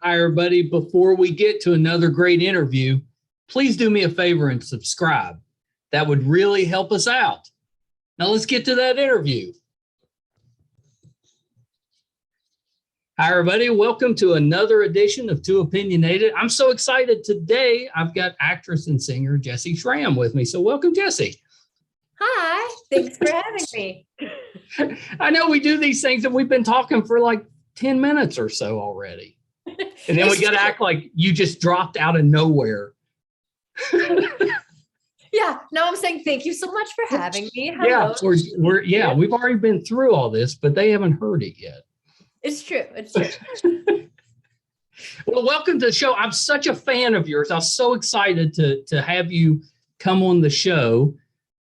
Hi, everybody. Before we get to another great interview, please do me a favor and subscribe. That would really help us out. Now let's get to that interview. Hi, everybody. Welcome to another edition of Too Opinionated. I'm so excited today. I've got actress and singer Jessy Schram with me. So welcome, Jessy. Hi, thanks for having me. I know we do these things and we've been talking for like 10 minutes or so already. And then we got to act like you just dropped out of nowhere. Yeah, now I'm saying thank you so much for having me. Hello. Yeah, we've already been through all this, but they haven't heard it yet. It's true. It's true. Well, welcome to the show. I'm such a fan of yours. I was so excited to have you come on the show.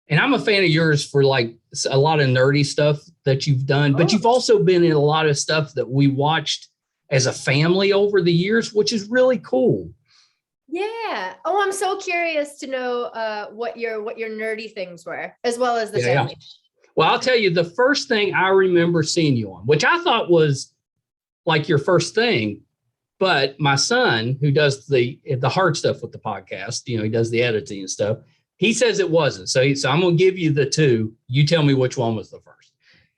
And I'm a fan of yours for like a lot of nerdy stuff that you've done, but you've also been in a lot of stuff that we watched as a family over the years, which is really cool. Yeah. Oh, I'm so curious to know what your nerdy things were, as well as the family. Well, I'll tell you, the first thing I remember seeing you on, which I thought was like your first thing, but my son, who does the hard stuff with the podcast, he does the editing and stuff, he says it wasn't. So I'm going to give you the two. You tell me which one was the first.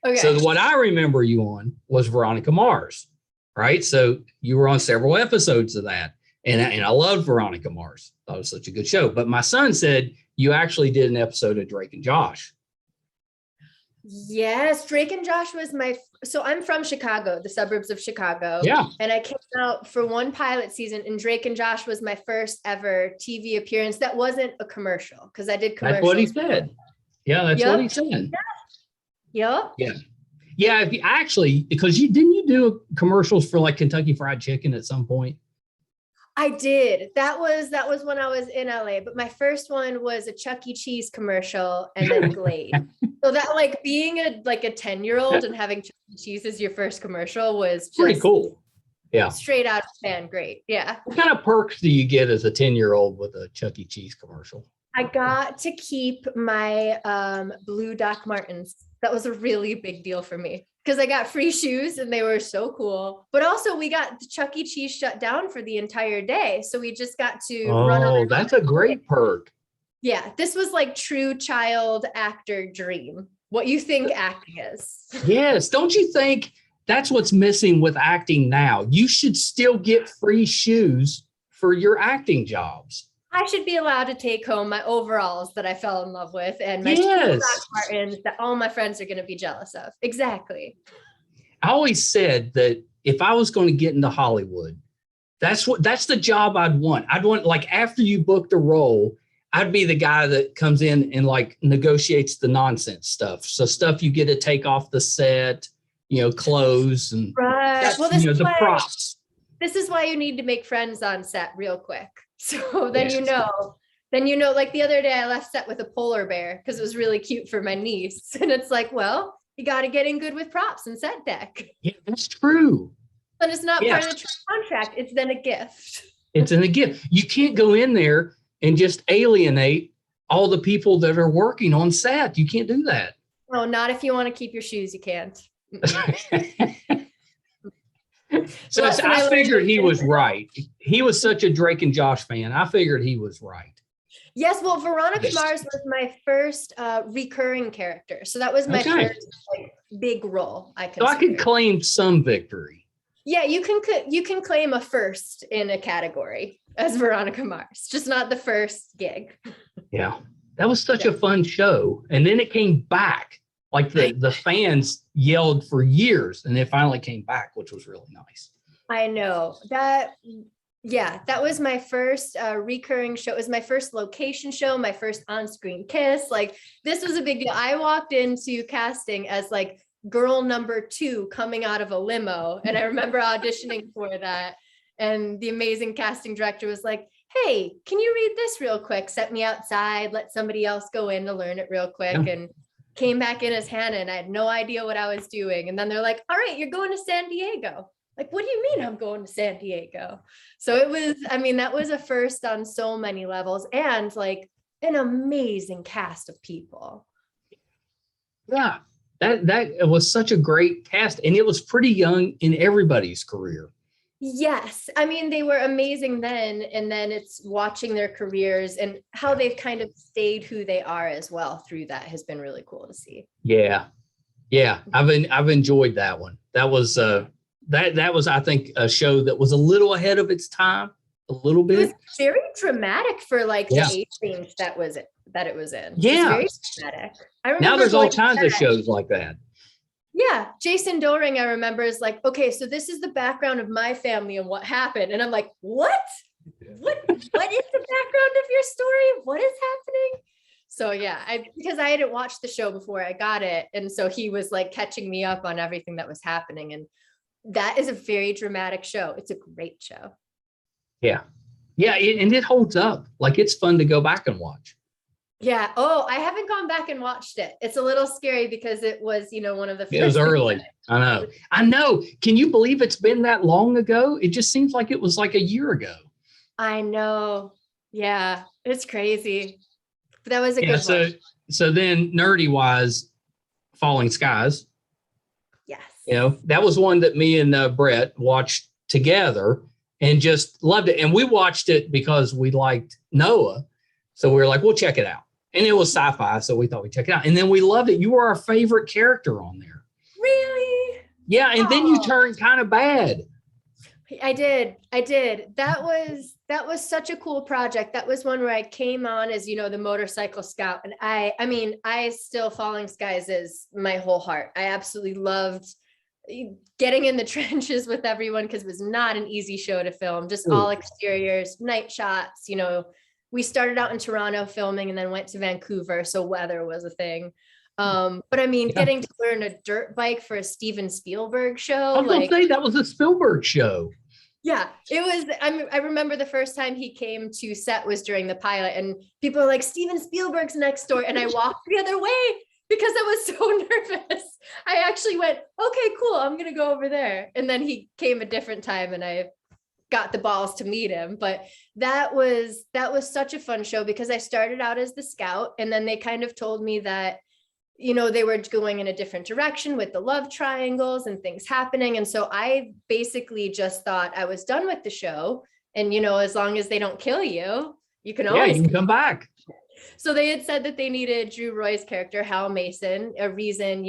Okay. So what I remember you on was Veronica Mars, right? So you were on several episodes of that. And I loved Veronica Mars. Thought it was such a good show. But my son said you actually did an episode of Drake and Josh. Yes, Drake and Josh was so I'm from Chicago, the suburbs of Chicago. Yeah. And I came out for one pilot season, and Drake and Josh was my first ever TV appearance. That wasn't a commercial, because I did commercials. That's what he said. Yeah, that's what he said. Yeah. Yeah. Yeah, if you actually, because didn't you do commercials for like Kentucky Fried Chicken at some point? I did. That was when I was in LA, but my first one was a Chuck E. Cheese commercial and then Glade. So that, like, being a 10-year-old and having Chuck E. Cheese as your first commercial was just pretty cool. Yeah. Straight out of fan. Great. Yeah. What kind of perks do you get as a 10-year-old with a Chuck E. Cheese commercial? I got to keep my blue Doc Martens. That was a really big deal for me, because I got free shoes and they were so cool. But also we got the Chuck E. Cheese shut down for the entire day. So we just got to run on. Oh, that's a great perk. Yeah, this was like true child actor dream. What you think acting is. Yes. Don't you think that's what's missing with acting now? You should still get free shoes for your acting jobs. I should be allowed to take home my overalls that I fell in love with and my Doc Martens that all my friends are going to be jealous of. Exactly. I always said that if I was going to get into Hollywood, that's the job I'd want. I'd want, like, after you booked a role, I'd be the guy that comes in and like negotiates the nonsense stuff. So stuff you get to take off the set, clothes and the props. This is why you need to make friends on set real quick. So then like the other day I left set with a polar bear because it was really cute for my niece. And it's like, well, you got to get in good with props and set deck. Yeah, that's true. But it's not part of the contract. It's then a gift. It's in a gift. You can't go in there and just alienate all the people that are working on set. You can't do that. No, not if you want to keep your shoes. You can't. So I figured he was right. He was such a Drake and Josh fan. I figured he was right. Yes, well, Veronica Mars was my first recurring character. So that was my first big role. I could claim some victory. Yeah, you can claim a first in a category as Veronica Mars, just not the first gig. Yeah, that was such a fun show. And then it came back. Like the fans yelled for years, and it finally came back, which was really nice. I know that. Yeah, that was my first recurring show. It was my first location show, my first on-screen kiss. Like, this was a big deal. I walked into casting as like girl number 2 coming out of a limo. And I remember auditioning for that. And the amazing casting director was like, hey, can you read this real quick? Set me outside, let somebody else go in to learn it real quick. Yeah. And came back in as Hannah, and I had no idea what I was doing. And then they're like, all right, you're going to San Diego. Like, what do you mean I'm going to San Diego? So that was a first on so many levels, and like an amazing cast of people. Yeah, that was such a great cast, and it was pretty young in everybody's career. Yes. I mean, they were amazing then. And then it's watching their careers and how they've kind of stayed who they are as well through that has been really cool to see. Yeah. Yeah. I've enjoyed that one. That was that was, I think, a show that was a little ahead of its time, a little bit. It was very dramatic for like Yeah. the age range that it was in. Yeah. It was very dramatic. I remember Now there's all kinds of shows like that. Yeah. Jason Doe, I remember, is like, okay, so this is the background of my family and what happened. And I'm like, what? What is the background of your story? What is happening? So yeah, because I hadn't watched the show before I got it. And so he was like catching me up on everything that was happening. And that is a very dramatic show. It's a great show. Yeah. Yeah. And it holds up. Like, it's fun to go back and watch. Yeah. Oh, I haven't gone back and watched it. It's a little scary because it was, one of the first. It was early. I know. Can you believe it's been that long ago? It just seems like it was like a year ago. I know. Yeah. It's crazy. But that was a good one. So then, nerdy wise, Falling Skies. Yes. That was one that me and Brett watched together and just loved it. And we watched it because we liked Noah. So we were like, we'll check it out. And it was sci-fi, so we thought we'd check it out. And then we loved it. You were our favorite character on there. Really? Yeah, and then you turned kind of bad. I did. That was such a cool project. That was one where I came on as, the motorcycle scout. And I still, Falling Skies is my whole heart. I absolutely loved getting in the trenches with everyone because it was not an easy show to film. Just all exteriors, night shots, We started out in Toronto filming and then went to Vancouver. So weather was a thing. But getting to learn a dirt bike for a Steven Spielberg show. I was going to say, that was a Spielberg show. Yeah, it was. I remember the first time he came to set was during the pilot and people were like, Steven Spielberg's next door. And I walked the other way because I was so nervous. I actually went, okay, cool. I'm going to go over there. And then he came a different time and I got the balls to meet him. But that was such a fun show because I started out as the scout and then they kind of told me that, they were going in a different direction with the love triangles and things happening. And so I basically just thought I was done with the show. And, as long as they don't kill you, you can always you can come back. So they had said that they needed Drew Roy's character, Hal Mason, a reason,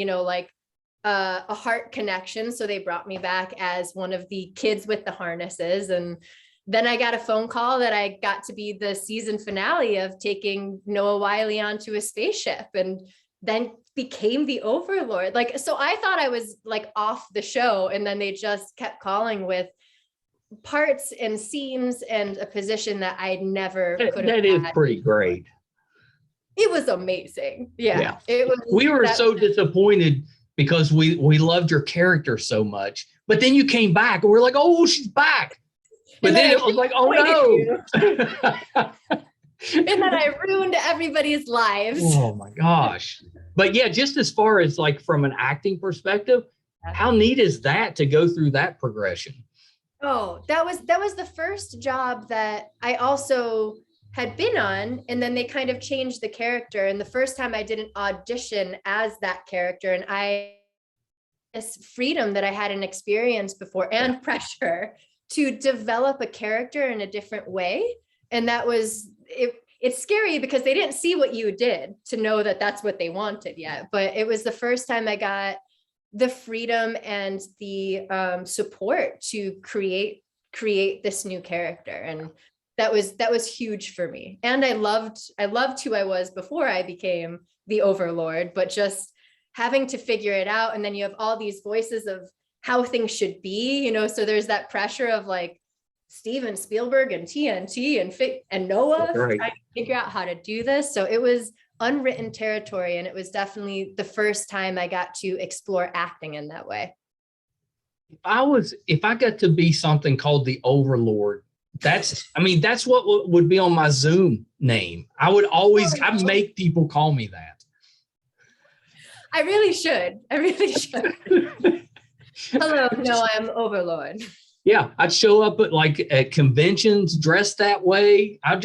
a heart connection. So they brought me back as one of the kids with the harnesses. And then I got a phone call that I got to be the season finale of taking Noah Wyle onto a spaceship and then became the Overlord. So I thought I was off the show. And then they just kept calling with parts and scenes and a position that I'd never could have That is pretty great. It was amazing. Yeah. It was. We were so disappointed because we loved your character so much, but then you came back and we're like, oh, she's back. But then it was like, oh no. And then I ruined everybody's lives. Oh my gosh. But yeah, just as far as from an acting perspective, how neat is that to go through that progression? Oh, that was the first job that I also had been on. And then they kind of changed the character. And the first time I did an audition as that character and this freedom that I hadn't experienced before and pressure to develop a character in a different way. And that was it. It's scary because they didn't see what you did to know that that's what they wanted yet. But it was the first time I got the freedom and the support to create this new character. And that was huge for me. And I loved who I was before I became the Overlord, but just having to figure it out. And then you have all these voices of how things should be, so there's that pressure of Steven Spielberg and TNT and Noah trying to figure out how to do this. So it was unwritten territory. And it was definitely the first time I got to explore acting in that way. If I got to be something called the Overlord, that's what would be on my Zoom name. I'd make people call me that. I really should. Hello, no, I'm Overlord. Yeah, I'd show up at conventions dressed that way. I'd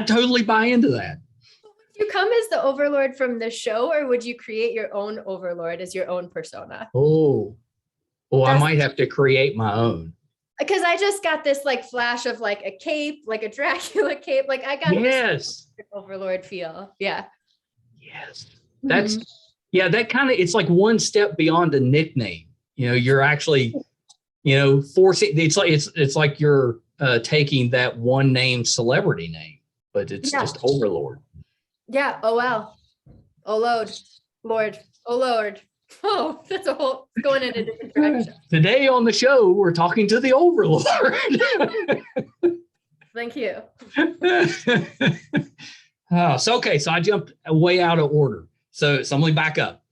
totally buy into that. Would you come as the Overlord from the show, or would you create your own Overlord as your own persona? I might have to create my own. because I just got this like flash of like a cape, like a Dracula cape. Like I got this Overlord feel. Yeah. Yes. That's that kind of, it's like one step beyond a nickname. You're actually, forcing, it's like you're taking that one name celebrity name, but it's just Overlord. Yeah. Oh, well. Oh, Lord. Oh, Lord. Oh, that's going in a different direction. Today on the show, we're talking to the Overlord. Thank you. So I jumped way out of order. So I'm going back up.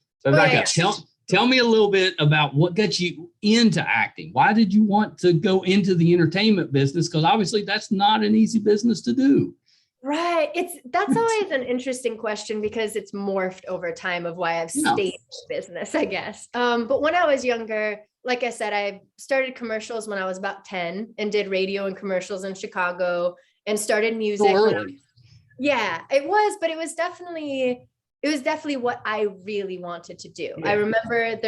Tell me a little bit about what got you into acting. Why did you want to go into the entertainment business? Because obviously that's not an easy business to do. Right. That's always an interesting question because it's morphed over time of why I've stayed in business, I guess. But when I was younger, like I said, I started commercials when I was about 10 and did radio and commercials in Chicago and started music. Yeah, it was, but it was definitely what I really wanted to do. Yeah. I remember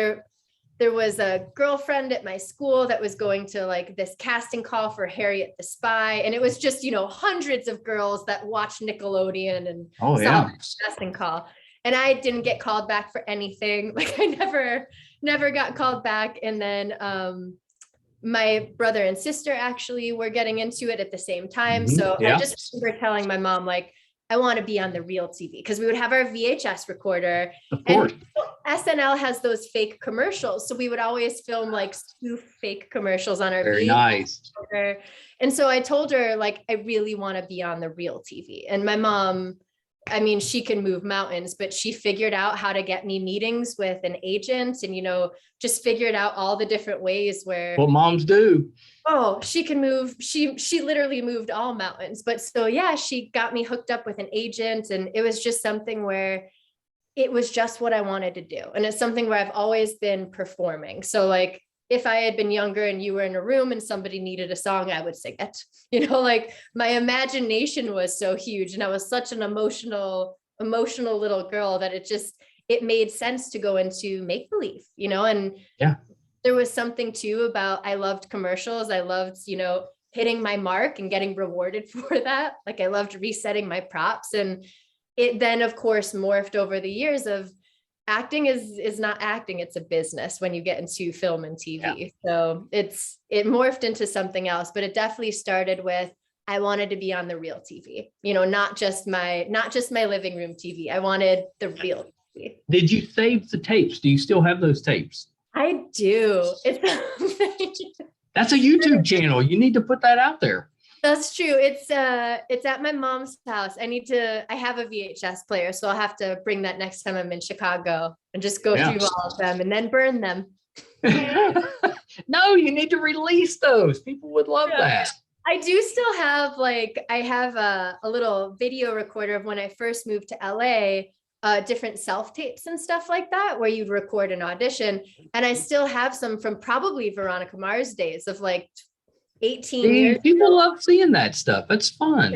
there was a girlfriend at my school that was going to like this casting call for Harriet the Spy. And it was just, hundreds of girls that watched Nickelodeon and saw the casting call. And I didn't get called back for anything. Like I never got called back. And then my brother and sister actually were getting into it at the same time. So I just remember telling my mom, like, I want to be on the real TV because we would have our VHS recorder. Of course. And SNL has those fake commercials. So we would always film like spoof fake commercials on our VHS recorder. And so I told her, like, I really want to be on the real TV. And my mom, I mean, she can move mountains, but she figured out how to get me meetings with an agent and, just figured out all the different ways where. What moms do. Oh, she can move. She literally moved all mountains. But so, yeah, she got me hooked up with an agent and it was just something where it was just what I wanted to do. And it's something where I've always been performing. So like if I had been younger and you were in a room and somebody needed a song, I would sing it. Like my imagination was so huge and I was such an emotional little girl that it made sense to go into make believe, and there was something too about, I loved commercials. I loved, hitting my mark and getting rewarded for that. Like I loved resetting my props. And it then of course morphed over the years of acting is not acting. It's a business when you get into film and TV. Yeah. So it morphed into something else, but it definitely started with, I wanted to be on the real TV, not just my living room TV. I wanted the real TV. Did you save the tapes? Do you still have those tapes? I do. That's a YouTube channel. You need to put that out there. That's true. It's at my mom's house. I have a VHS player, so I'll have to bring that next time I'm in Chicago and just go through all of them and then burn them. No, you need to release those. People would love that. I do still have I have a little video recorder of when I first moved to LA. Different self-tapes and stuff like that, where you'd record an audition. And I still have some from probably Veronica Mars days of 18 years. People love seeing that stuff. It's fun.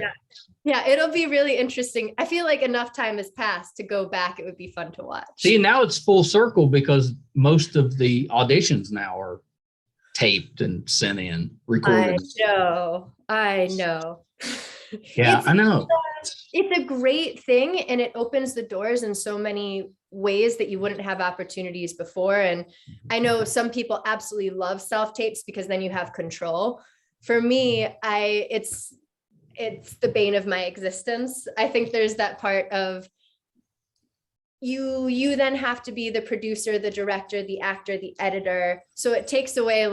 Yeah, it'll be really interesting. I feel like enough time has passed to go back. It would be fun to watch. See, now it's full circle because most of the auditions now are taped and sent in, recorded. I know. Yeah, I know. It's a great thing and it opens the doors in so many ways that you wouldn't have opportunities before. And I know some people absolutely love self-tapes because then you have control. For me, it's the bane of my existence. I think there's that part of you then have to be the producer, the director, the actor, the editor. So it takes away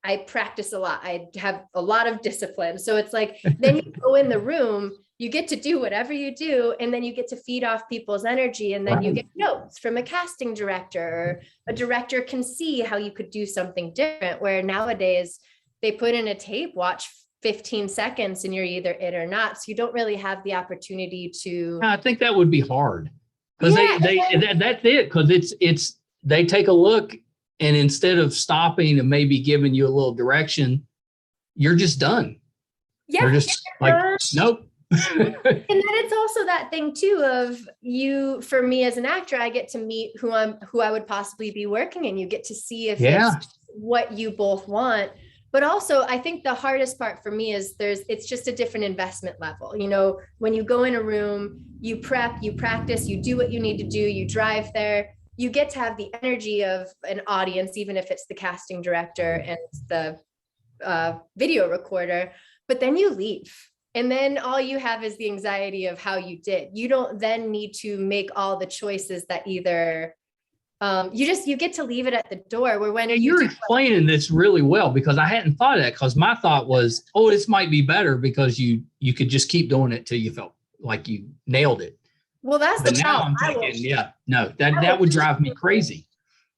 I practice a lot. I have a lot of discipline. So it's then you go in the room, you get to do whatever you do, and then you get to feed off people's energy. And then you get notes from a casting director, or a director can see how you could do something different, where nowadays they put in a tape, watch 15 seconds and you're either it or not. So you don't really have the opportunity to. I think that would be hard because that's it. Because they take a look. And instead of stopping and maybe giving you a little direction, you're just done. Yeah. You're just nope. And then it's also that thing too of for me as an actor, I get to meet who I would possibly be working in. You get to see if it's what you both want. But also, I think the hardest part for me is it's just a different investment level. You know, when you go in a room, you prep, you practice, you do what you need to do, you drive there, you get to have the energy of an audience, even if it's the casting director and the video recorder, but then you leave. And then all you have is the anxiety of how you did. You don't then need to make all the choices that either you get to leave it at the door. Where when you're explaining this really well, because I hadn't thought of that, because my thought was, oh, this might be better because you could just keep doing it till you felt like you nailed it. Well, that's but the now problem. I'm thinking, that would drive me crazy.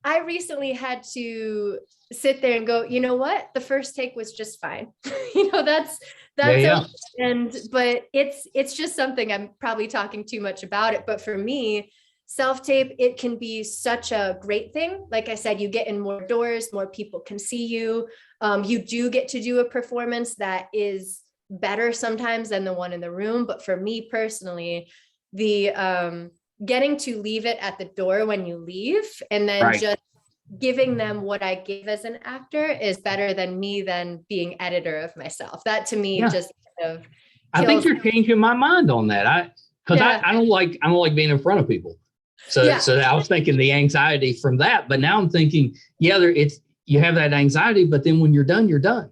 I recently had to sit there and go, you know what? The first take was just fine. That's okay. But it's just something, I'm probably talking too much about it. But for me, self-tape, it can be such a great thing. Like I said, you get in more doors, more people can see you. You do get to do a performance that is better sometimes than the one in the room. But for me personally, the getting to leave it at the door when you leave and then just giving them what I give as an actor is better than me then being editor of myself. That to me just kind of I think you're changing my mind on that. I don't like being in front of people. So I was thinking the anxiety from that, but now I'm thinking, you have that anxiety, but then when you're done, you're done.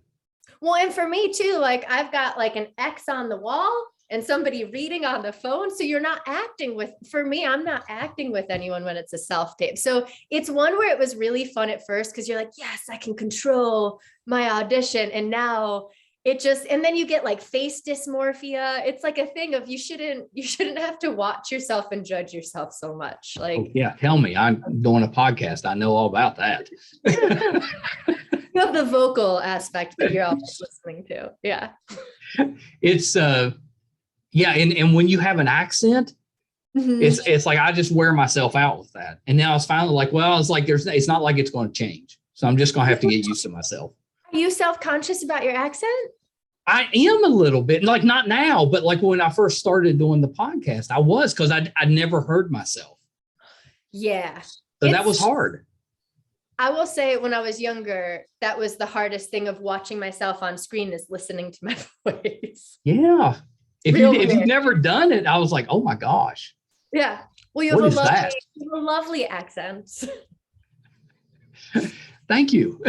Well, and for me too, like I've got like an X on the wall and somebody reading on the phone. So you're not acting for me, I'm not acting with anyone when it's a self-tape. So it's one where it was really fun at first because you're like, yes, I can control my audition. And now and then you get like face dysmorphia. It's like a thing of you shouldn't have to watch yourself and judge yourself so much. Like, tell me, I'm doing a podcast. I know all about that. You have the vocal aspect that you're always listening to. Yeah. It's and when you have an accent, it's like I just wear myself out with that. And now it's finally like, well, it's like it's not like it's going to change. So I'm just going to have to get used to myself. Are you self-conscious about your accent? I am a little bit, like not now, but like when I first started doing the podcast, I was, because I'd never heard myself. Yeah. So that was hard. I will say when I was younger, that was the hardest thing of watching myself on screen is listening to my voice. Yeah. If you've never done it, I was like, oh my gosh. Yeah. Well, you have a lovely accent. Thank you.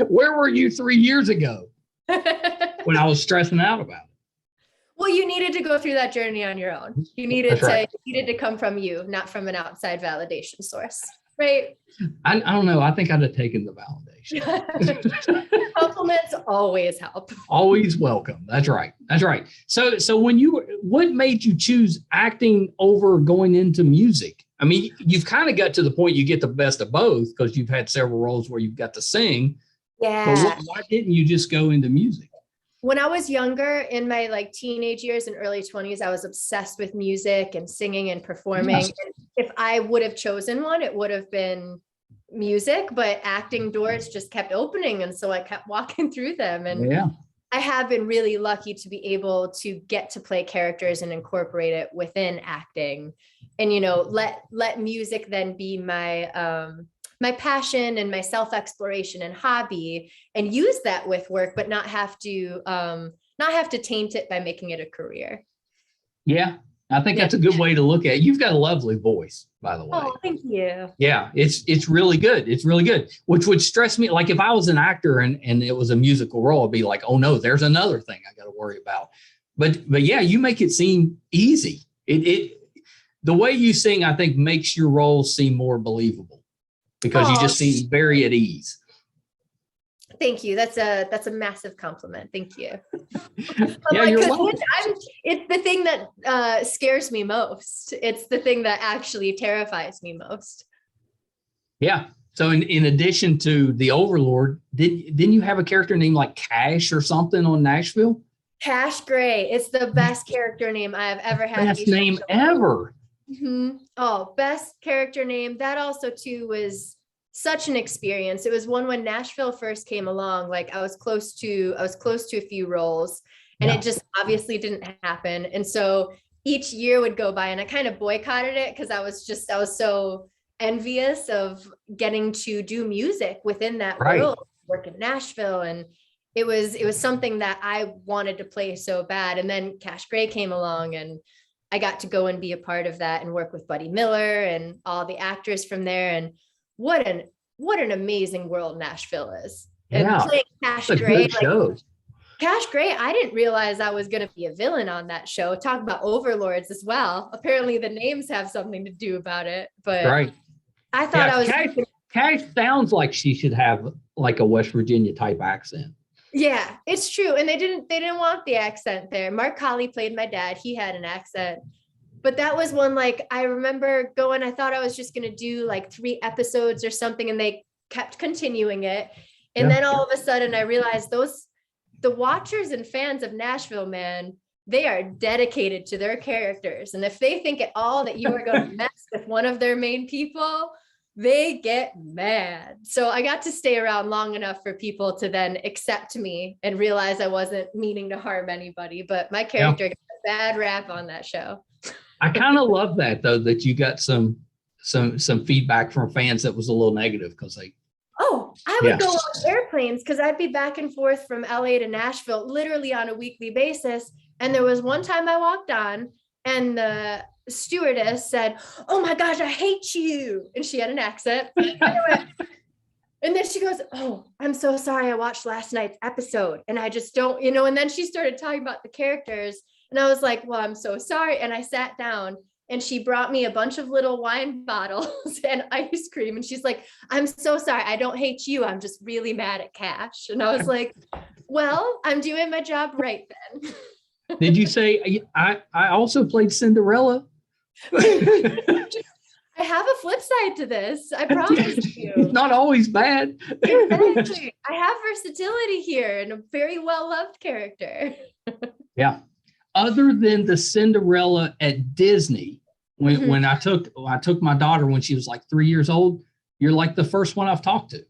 Where were you 3 years ago when I was stressing out about it? Well, you needed to go through that journey on your own. You needed to come from you, not from an outside validation source, right? I don't know. I think I'd have taken the validation. Compliments always help. Always welcome. That's right. So what made you choose acting over going into music? I mean, you've kind of got to the point you get the best of both because you've had several roles where you've got to sing. Yeah. But why didn't you just go into music? When I was younger, in my like teenage years and early 20s, I was obsessed with music and singing and performing. Yes. And if I would have chosen one, it would have been music, but acting doors just kept opening. And so I kept walking through them. And I have been really lucky to be able to get to play characters and incorporate it within acting. And, let music then be my my passion and my self-exploration and hobby, and use that with work, but not have to taint it by making it a career. Yeah, I think that's a good way to look at it. You've got a lovely voice, by the way. Oh, thank you. Yeah, it's really good. It's really good, which would stress me. Like if I was an actor and it was a musical role, I'd be like, oh no, there's another thing I got to worry about. But yeah, you make it seem easy. The way you sing, I think, makes your roles seem more believable because you just seem very at ease. Thank you. That's a massive compliment. Thank you. Yeah, you're welcome. It's the thing that scares me most. It's the thing that actually terrifies me most. Yeah. So in addition to the Overlord, didn't you have a character named like Cash or something on Nashville? Cash Gray. It's the best character name I have ever had. Best name ever. Mm-hmm. Oh, best character name. That also too was such an experience. It was one when Nashville first came along. Like I was close to a few roles, and it just obviously didn't happen. And so each year would go by, and I kind of boycotted it because I was so envious of getting to do music within that Right. world, work in Nashville. And it was something that I wanted to play so bad. And then Cash Gray came along and I got to go and be a part of that and work with Buddy Miller and all the actors from there. And what an amazing world Nashville is. And playing Cash Gray, like, Cash Gray, I didn't realize I was going to be a villain on that show. Talk about overlords as well. Apparently the names have something to do about it, but right. I thought I was. Cash sounds like she should have like a West Virginia type accent. Yeah, it's true. And they didn't want the accent there. Mark Colley played my dad. He had an accent, but that was one, like, I remember going, I thought I was just going to do like 3 episodes or something. And they kept continuing it. And then all of a sudden I realized the watchers and fans of Nashville, man, they are dedicated to their characters. And if they think at all that you are going to mess with one of their main people, they get mad. So I got to stay around long enough for people to then accept me and realize I wasn't meaning to harm anybody. But my character got a bad rap on that show. I kind of love that, though, that you got some feedback from fans that was a little negative because they. Oh, I would go on airplanes because I'd be back and forth from LA to Nashville literally on a weekly basis. And there was one time I walked on and the stewardess said, "Oh my gosh, I hate you." And she had an accent. And then she goes, "Oh, I'm so sorry. I watched last night's episode and I just don't, and then she started talking about the characters. And I was like, "Well, I'm so sorry." And I sat down and she brought me a bunch of little wine bottles and ice cream. And she's like, "I'm so sorry. I don't hate you. I'm just really mad at Cash." And I was like, "Well, I'm doing my job right then." Did you say, I also played Cinderella? I have a flip side to this. I promise you. It's not always bad. Exactly. I have versatility here and a very well-loved character. Yeah. Other than the Cinderella at Disney, when I took my daughter when she was like 3 years old, you're like the first one I've talked to.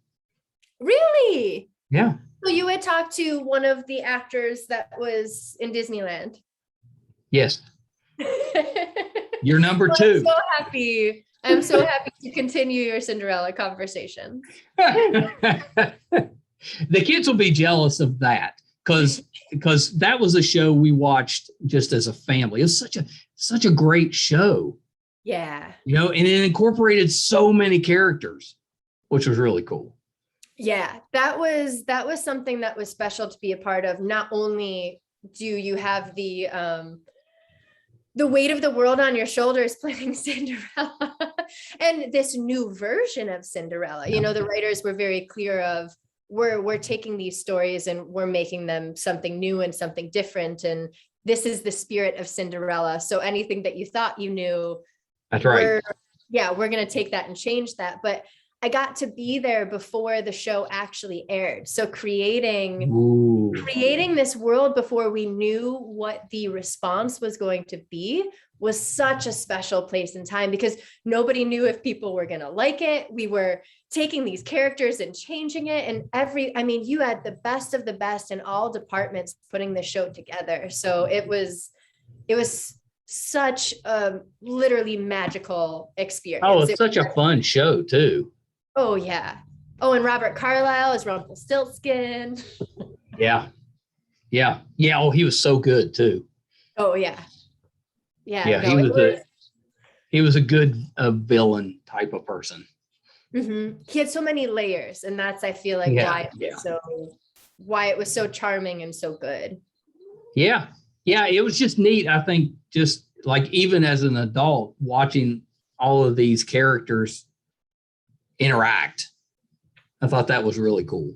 Really? Yeah. So you had talked to one of the actors that was in Disneyland. Yes. You're number 2. I'm so happy to continue your Cinderella conversation. The kids will be jealous of that because that was a show we watched just as a family. It was such a great show. Yeah. And it incorporated so many characters, which was really cool. Yeah, that was something that was special to be a part of. Not only do you have the weight of the world on your shoulders playing Cinderella and this new version of Cinderella. The writers were very clear of we're taking these stories and we're making them something new and something different. And this is the spirit of Cinderella. So anything that you thought you knew, that's right. We're going to take that and change that. But I got to be there before the show actually aired. So creating this world before we knew what the response was going to be was such a special place in time because nobody knew if people were going to like it. We were taking these characters and changing it. And you had the best of the best in all departments putting the show together. So it was such a literally magical experience. Oh, it's such a fun show too. Oh, yeah. Oh, and Robert Carlyle is Rumpelstiltskin. Yeah. Oh, he was so good too. Oh, yeah. Yeah. He was a good villain type of person. Mm-hmm. He had so many layers, and that's, I feel like, why it was so charming and so good. Yeah. It was just neat. I think just like even as an adult watching all of these characters interact, I thought that was really cool.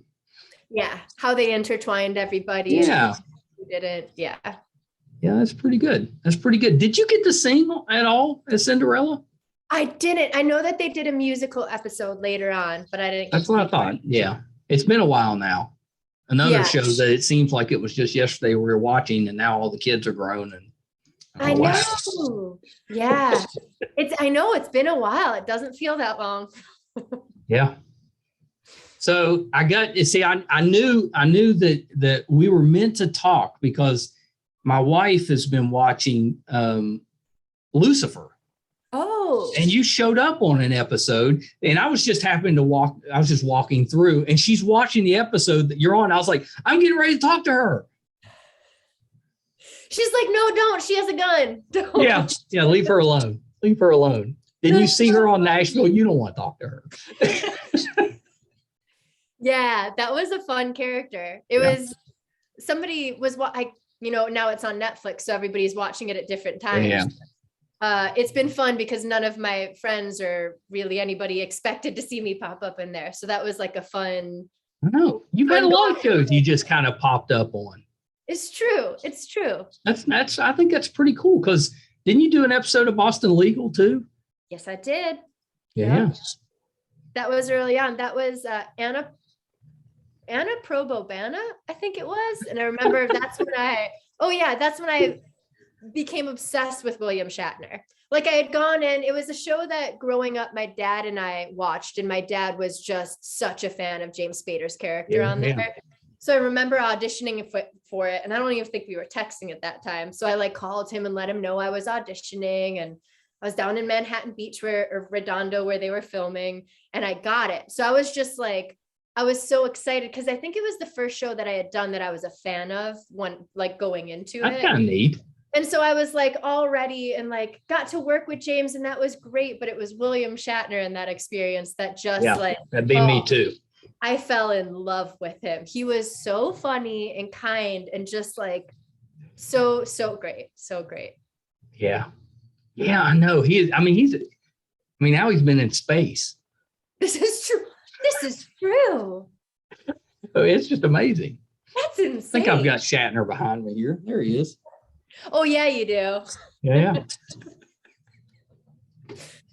Yeah, how they intertwined everybody. Yeah, who didn't. Yeah, that's pretty good. Did you get to sing at all as Cinderella? I didn't. I know that they did a musical episode later on, but I didn't. That's what I thought. Yeah, it's been a while now. Another show that it seems like it was just yesterday we were watching, and now all the kids are grown. And I know. Wow. Yeah, I know it's been a while. It doesn't feel that long. Yeah. So I knew that we were meant to talk because my wife has been watching Lucifer. Oh, And you showed up on an episode, and I was just happening to walk. I was just walking through, and she's watching the episode that you're on. I was like, I'm getting ready to talk to her. She's like, no, don't. She has a gun. Don't. Yeah. Leave her alone. Leave her alone. Then you see her on Nashville. You don't want to talk to her. Yeah, that was a fun character. It was somebody was what now it's on Netflix, so everybody's watching it at different times. Yeah. It's been fun because none of my friends or really anybody expected to see me pop up in there. So that was like a fun. I know. You've had a lot of shows you just kind of popped up on. It's true. It's true. That's I think that's pretty cool, because didn't you do an episode of Boston Legal too? Yes, I did. Yeah. That was early on. That was Anna Probobana, I think it was. And I remember that's when I became obsessed with William Shatner. Like, I had gone in, it was a show that growing up, my dad and I watched, and my dad was just such a fan of James Spader's character on there. Yeah. So I remember auditioning for it, and I don't even think we were texting at that time. So I like called him and let him know I was auditioning, and I was down in Manhattan Beach or Redondo where they were filming, and I got it. So I was just like, I was so excited because I think it was the first show that I had done that I was a fan of going into it. That's kind of neat. And so I was like all ready and like got to work with James, and that was great. But it was William Shatner in that experience that just that'd be me too. I fell in love with him. He was so funny and kind and just like so great. So great. Yeah. Yeah, I know. Now he's been in space. This is true. This is true. Oh, it's just amazing. That's insane. I think I've got Shatner behind me here. There he is. Oh yeah, you do. Yeah.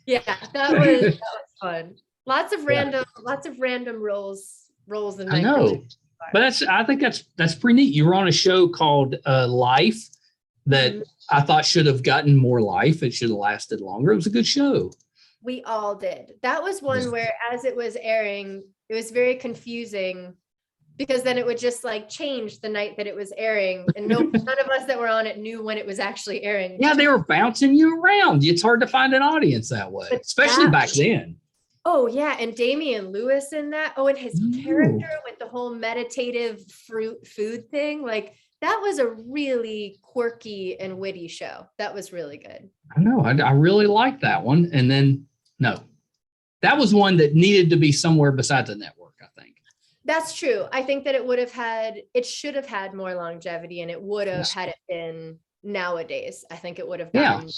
Yeah, that was fun. Lots of random roles in my I know. But I think that's pretty neat. You were on a show called Life that I thought should have gotten more life. It should have lasted longer. It was a good show. We all did. That was one where, as it was airing, it was very confusing because then it would just like change the night that it was airing, and none of us that were on it knew when it was actually airing. Yeah, they were bouncing you around. It's hard to find an audience that way, especially back then. Oh yeah, and Damian Lewis in that. Oh, and his character with the whole meditative food thing, like that was a really quirky and witty show. That was really good. I know. I really liked that one. And then that was one that needed to be somewhere besides the network, I think. That's true. I think that it should have had more longevity, and it would have had it been nowadays. I think it would have gotten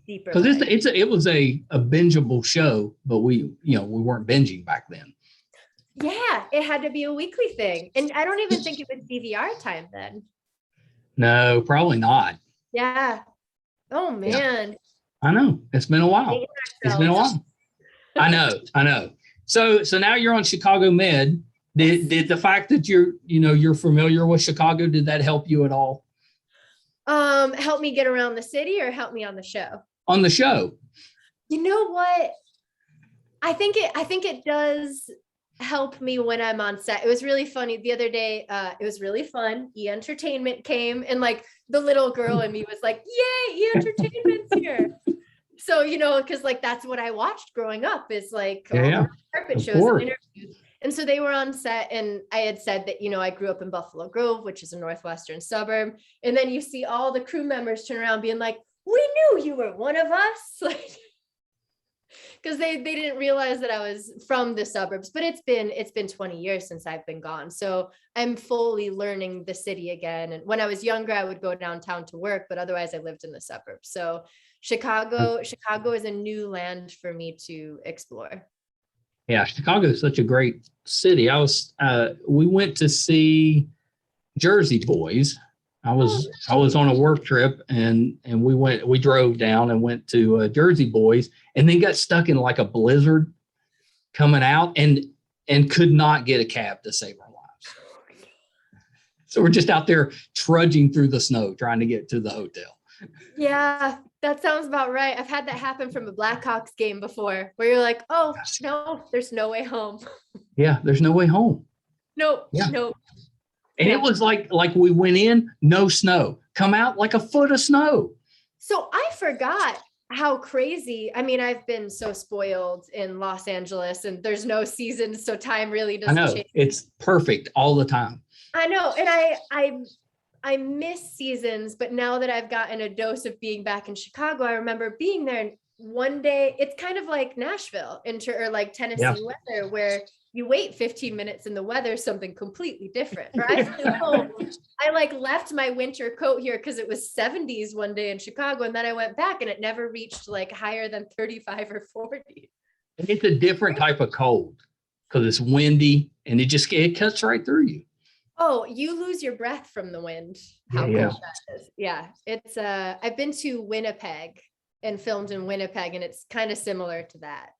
deeper. Because it was a bingeable show, but we weren't binging back then. Yeah, it had to be a weekly thing. And I don't even think it was DVR time then. No, probably not. Yeah. Oh man. Yeah. I know. It's been a while. I know. So now you're on Chicago Med. Did the fact that you're familiar with Chicago, did that help you at all? Help me get around the city or help me on the show? On the show. You know what? I think it does help me when I'm on set. It was really funny the other day. It was really fun. E Entertainment came, and like the little girl in me was like, yay, E Entertainment's here. So, because like that's what I watched growing up is like carpet shows and interviews. And so they were on set, and I had said that, I grew up in Buffalo Grove, which is a northwestern suburb. And then you see all the crew members turn around being like, we knew you were one of us. Like, because they didn't realize that I was from the suburbs, but it's been 20 years since I've been gone. So I'm fully learning the city again. And when I was younger, I would go downtown to work, but otherwise I lived in the suburbs. So Chicago is a new land for me to explore. Yeah, Chicago is such a great city. We went to see Jersey Boys. I was on a work trip, and we drove down and went to Jersey Boys, and then got stuck in like a blizzard coming out and could not get a cab to save our lives. So we're just out there trudging through the snow trying to get to the hotel. Yeah, that sounds about right. I've had that happen from a Blackhawks game before, where you're like, oh no, there's no way home. Yeah, there's no way home. Nope. And it was like we went in, no snow, come out like a foot of snow. So I forgot how crazy. I mean, I've been so spoiled in Los Angeles and there's no seasons, so time really I doesn't know change. it's perfect all the time. I know. And I miss seasons, but now that I've gotten a dose of being back in Chicago, I remember being there and one day it's kind of like Nashville or like Tennessee weather, where you wait 15 minutes and the weather's something completely different. Or I like left my winter coat here because it was 70s one day in Chicago. And then I went back and it never reached like higher than 35 or 40. And it's a different type of cold because it's windy and it cuts right through you. Oh, you lose your breath from the wind. How cold that is. Yeah. It's I've been to Winnipeg and filmed in Winnipeg, and it's kind of similar to that.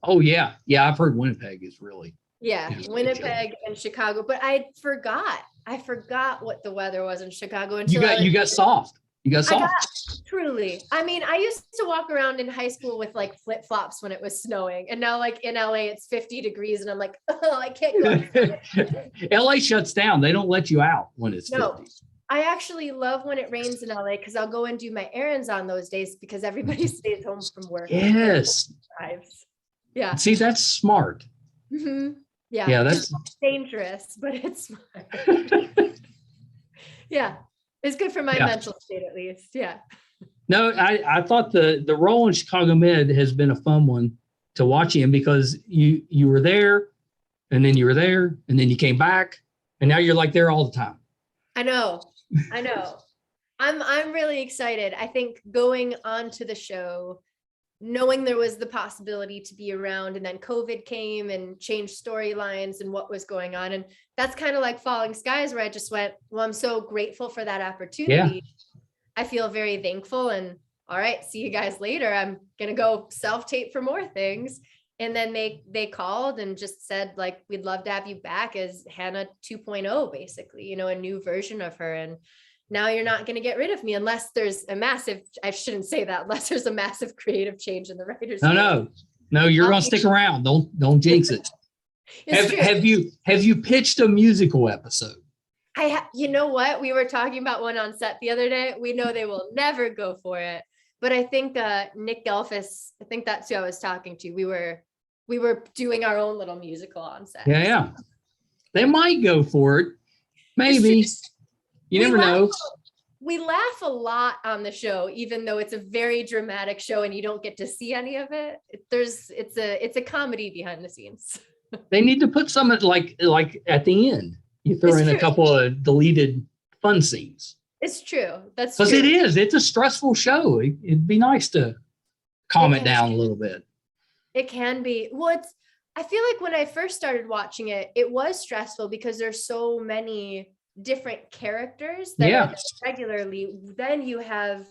Oh yeah. Yeah, I've heard Winnipeg is really. Winnipeg and Chicago, but I forgot what the weather was in Chicago until you got soft. You got soft. Truly. I mean, I used to walk around in high school with like flip-flops when it was snowing, and now like in LA it's 50 degrees and I'm like, oh, I can't go. LA shuts down. They don't let you out when it's 50. I actually love when it rains in LA because I'll go and do my errands on those days because everybody stays home from work. Yes. Yeah. See, that's smart. Mm-hmm. Yeah. Yeah, that's dangerous, but it's smart. Yeah. It's good for my mental state, at least. Yeah. No, I thought the role in Chicago Med has been a fun one to watch in because you were there and then you were there and then you came back and now you're like there all the time. I know. I'm really excited. I think going on to the show, knowing there was the possibility to be around, and then COVID came and changed storylines and what was going on. And that's kind of like Falling Skies, where I just went, well, I'm so grateful for that opportunity. Yeah. I feel very thankful, and all right, see you guys later. I'm going to go self-tape for more things. And then they called and just said, like, we'd love to have you back as Hannah 2.0, basically, a new version of her. And now you're not going to get rid of me unless there's I shouldn't say that, unless there's a massive creative change in the writers. No, you're going to stick around. Don't jinx it. Have you pitched a musical episode? You know what? We were talking about one on set the other day. We know they will never go for it. But I think Nick Gelfus, I think that's who I was talking to. We were doing our own little musical on set. Yeah. They might go for it. Maybe. You never know. We laugh a lot on the show, even though it's a very dramatic show and you don't get to see any of it. It's a comedy behind the scenes. They need to put some like at the end. You throw in a couple of deleted fun scenes. It's true. That's true. Because it's a stressful show. It'd be nice to calm it down a little bit. It can be. Well, I feel like when I first started watching it, it was stressful because there's so many different characters that are regularly. Then you have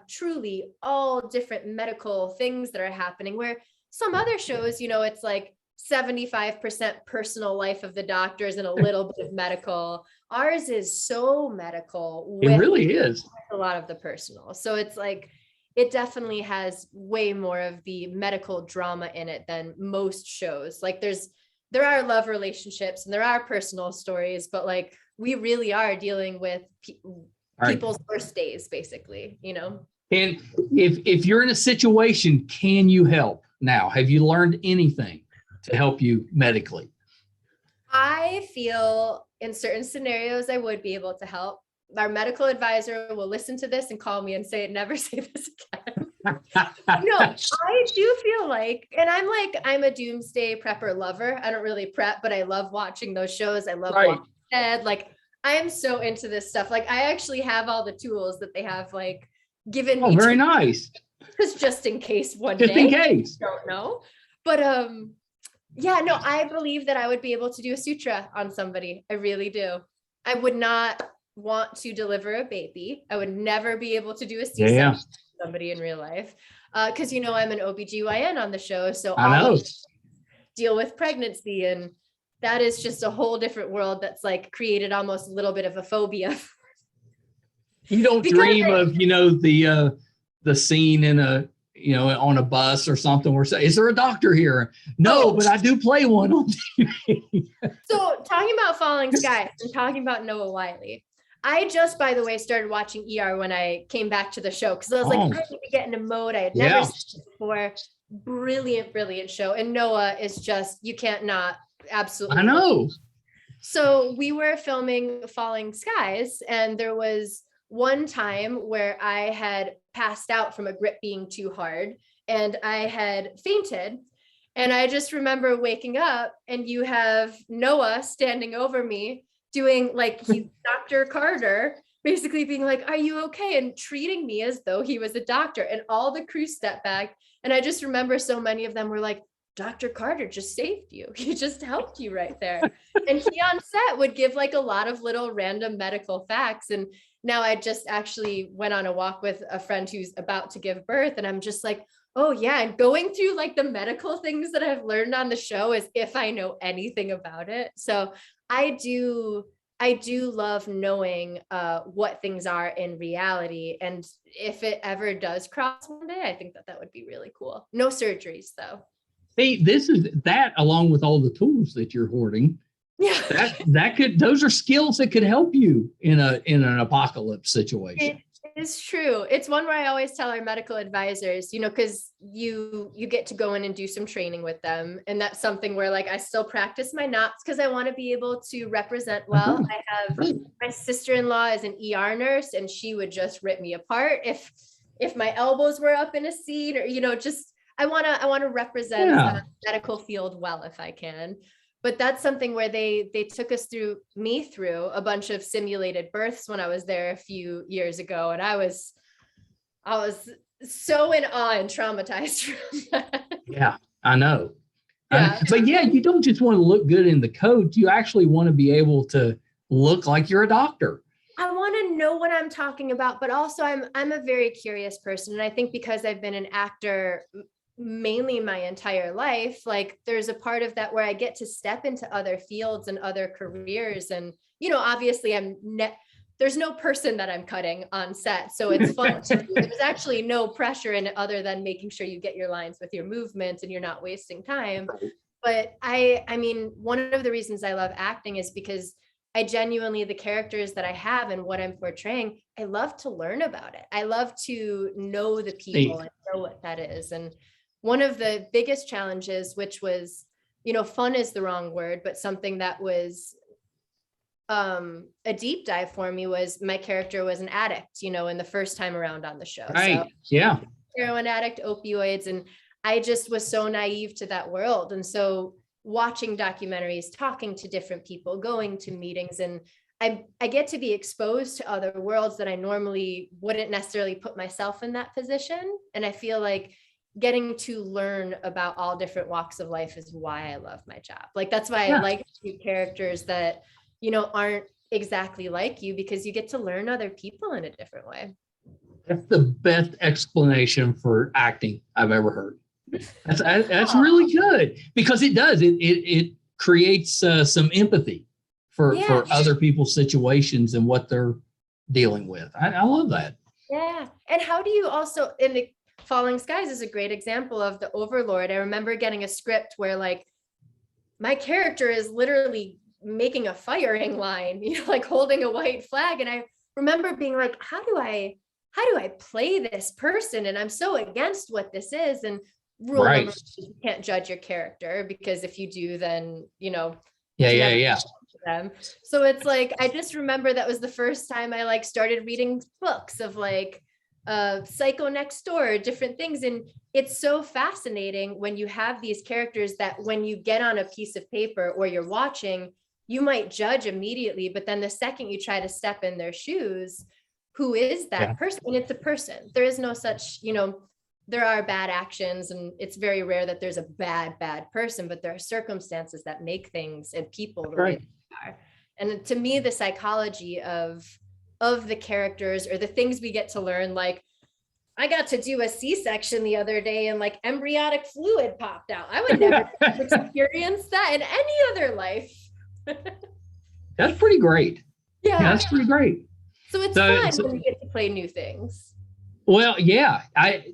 truly all different medical things that are happening, where some other shows, it's like 75% personal life of the doctors and a little bit of medical. Ours is so medical. It really is. A lot of the personal. So it's like, it definitely has way more of the medical drama in it than most shows. Like there are love relationships and there are personal stories, but like we really are dealing with people's first days, basically, And if you're in a situation, can you help now? Have you learned anything to help you medically? I feel in certain scenarios I would be able to help. Our medical advisor will listen to this and call me and say, never say this again. No, I do feel like, and I'm a doomsday prepper lover. I don't really prep, but I love watching those shows. I love Walking Dead. Like, I am so into this stuff. Like, I actually have all the tools that they have like given me. Oh, very nice. Just in case one day. Just in case. Don't know. But yeah, no, I believe that I would be able to do a sutura on somebody. I really do. I would not want to deliver a baby. I would never be able to do a C-section to somebody in real life. Because I'm an OBGYN on the show. So I'll deal with pregnancy. And that is just a whole different world that's like created almost a little bit of a phobia. You don't dream of, the scene in on a bus or something where is there a doctor here? No, but I do play one on TV. So talking about Falling Skies and talking about Noah Wiley, I just, by the way, started watching ER when I came back to the show because I was like, I need to get in a mode I had never seen before. Brilliant, brilliant show. And Noah is just, you can't not absolutely. I know. So we were filming Falling Skies, and there was one time where I had passed out from a grip being too hard and I had fainted. And I just remember waking up and you have Noah standing over me doing like he's Dr. Carter, basically being like, are you okay? And treating me as though he was a doctor. And all the crew stepped back. And I just remember so many of them were like, Dr. Carter just saved you. He just helped you right there. And he on set would give like a lot of little random medical facts. And now I just actually went on a walk with a friend who's about to give birth. And I'm just like, oh yeah. And going through like the medical things that I've learned on the show as if I know anything about it. So I do love knowing what things are in reality. And if it ever does cross one day, I think that would be really cool. No surgeries though. See, this is that along with all the tools that you're hoarding. Yeah. Those are skills that could help you in an apocalypse situation. It is true. It's one where I always tell our medical advisors, because you get to go in and do some training with them. And that's something where like I still practice my knots because I want to be able to represent well. I have my sister-in-law is an ER nurse, and she would just rip me apart if my elbows were up in a seat, or just I want to represent the medical field well if I can. But that's something where they took us through a bunch of simulated births when I was there a few years ago. And I was so in awe and traumatized from that. Yeah, I know. Yeah. But yeah, you don't just want to look good in the coat. You actually want to be able to look like you're a doctor. I want to know what I'm talking about, but also I'm a very curious person. And I think because I've been an actor mainly my entire life, like there's a part of that where I get to step into other fields and other careers. And, obviously there's no person that I'm cutting on set. So it's fun. There's actually no pressure in it other than making sure you get your lines with your movements and you're not wasting time. But I mean, one of the reasons I love acting is because I genuinely, the characters that I have and what I'm portraying, I love to learn about it. I love to know the people and know what that is. And one of the biggest challenges, which was, fun is the wrong word, but something that was a deep dive for me was my character was an addict, in the first time around on the show. Right. So, yeah. Heroin addict, opioids. And I just was so naive to that world. And so watching documentaries, talking to different people, going to meetings, and I get to be exposed to other worlds that I normally wouldn't necessarily put myself in that position. And I feel like getting to learn about all different walks of life is why I love my job. Like, that's why I like to do characters that, aren't exactly like you, because you get to learn other people in a different way. That's the best explanation for acting I've ever heard. That's really good, because it does. It creates some empathy for other people's situations and what they're dealing with. I love that. Yeah. And how do you also, in the Falling Skies is a great example of the Overlord. I remember getting a script where like my character is literally making a firing line, like holding a white flag. And I remember being like, how do I play this person? And I'm so against what this is. And rule number one, you can't judge your character, because if you do, then, Yeah. Them. So it's like, I just remember that was the first time I like started reading books of like Psycho Next Door, different things. And it's so fascinating when you have these characters that when you get on a piece of paper or you're watching, you might judge immediately, but then the second you try to step in their shoes, who is that person? And it's a person. There is no such, there are bad actions, and it's very rare that there's a bad person, but there are circumstances that make things and people the way they are. And to me, the psychology of the characters, or the things we get to learn, like I got to do a C-section the other day and like embryonic fluid popped out. I would never experience that in any other life. That's pretty great. Yeah, that's pretty great. So it's fun when you get to play new things. Well, yeah. I